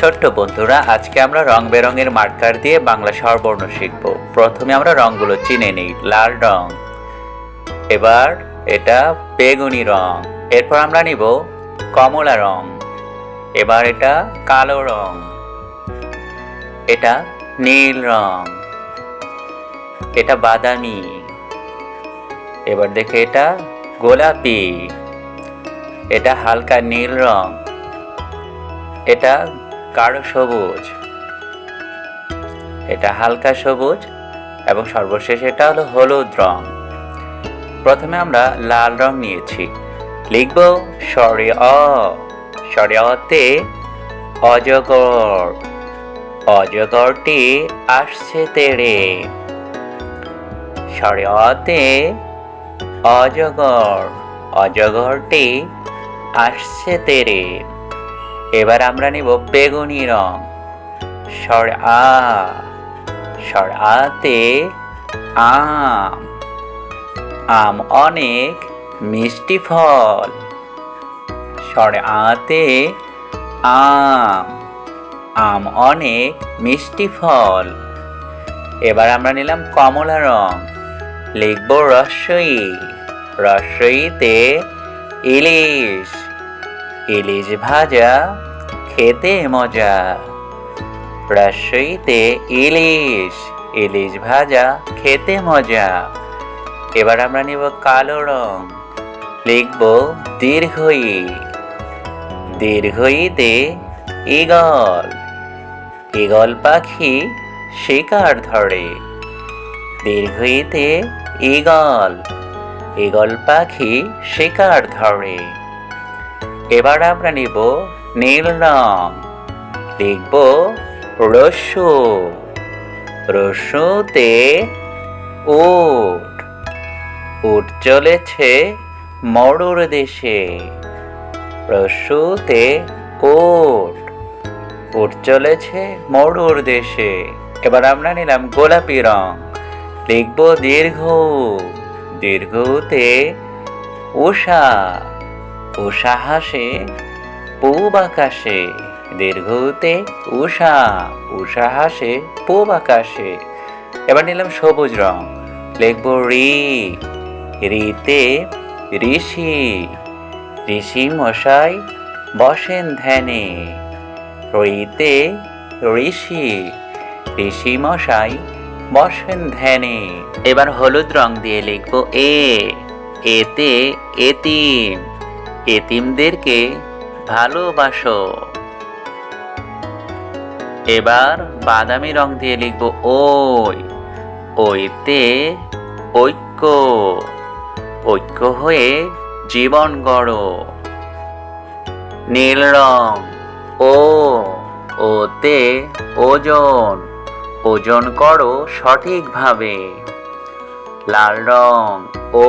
ছোট্ট বন্ধুরা, আজকে আমরা রং বেরঙের মার্কার দিয়ে বাংলা স্বরবর্ণ শিখব। প্রথমে আমরা রংগুলো চিনে নিই। লাল রং, এবার এটা বেগুনি রং, এরপর আমরা নিব কমলা রং, এবার এটা কালো রং, এটা নীল রং, এটা বাদামি, এবার দেখে এটা গোলাপি, এটা হালকা নীল রং, এটা গাঢ় সবুজ, এটা হালকা সবুজ এবং সর্বশেষ এটা হলো হলুদ রং। প্রথমে আমরা লাল রং নিয়েছি। লিখব স্বরে অ। স্বরে অতে অজগর, অজগরটি আসছে তেড়ে। স্বরে অতে অজগর, অজগরটি আসছে তেড়ে। এবার আমরা নিব বেগুনি রং। স্বর আ। স্বর আতে আম, আম অনেক মিষ্টি ফল। স্বর আতে আম, আম অনেক মিষ্টি ফল। এবার আমরা নিলাম কমলা রং। লিখব রস্বই। রস্বইতে ইলিশ, ইলিশ ভাজা খেতে মজা। রস্বইতে ইলিশ, ইলিশ ভাজা খেতে মজা। এবার আমরা নিব কালো রং। লিখব দীর্ঘই। দীর্ঘইতে ঈগল, ঈগল পাখি শিকার ধরে। দীর্ঘইতে ঈগল, ঈগল পাখি শিকার ধরে। এবার আমরা নিব নীল রং। লিখব রস্যু। রস্যুতে উট, উট চলেছে মরুর দেশে। রস্যুতে উট, উট চলেছে মরুর দেশে। এবার আমরা নিলাম গোলাপি রং। লিখব দীর্ঘ। দীর্ঘতে উষা, উষা হাসে পূব আকাশে। দীর্ঘতে উষা, উষা হাসে পূব আকাশে। এবার নিলাম সবুজ রং। লিখব রি। রিতে ঋষি, ঋষি মশাই বসেন ধ্যানে। রিতে ঋষি, ঋষি মশাই বসেন ধ্যানে। এবার হলুদ রং দিয়ে লিখব এ। এতে এতিম, এতিমদেরকে ভালোবাসো। এবার বাদামি রং দিয়ে লিখব ওই। ওইতে ঐক্য, ঐক্য হয়ে জীবন গড়ো। নীল রং ও। ওতে ওজন, ওজন করো সঠিকভাবে। লাল রং ও।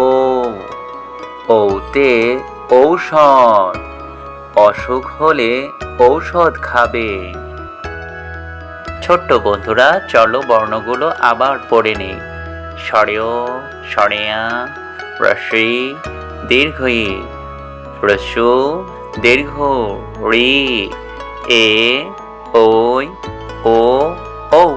ওতে ঔষধ, অসুখ হলে ঔষধ খাবে। ছোট্ট বন্ধুরা, চলো বর্ণগুলো আবার পড়ে নিই। স্বরে অ, স্বরে আ, হ্রস্বই দীর্ঘই, হ্রস্ব দীর্ঘ রি, এ, ওই, ও, ঔ।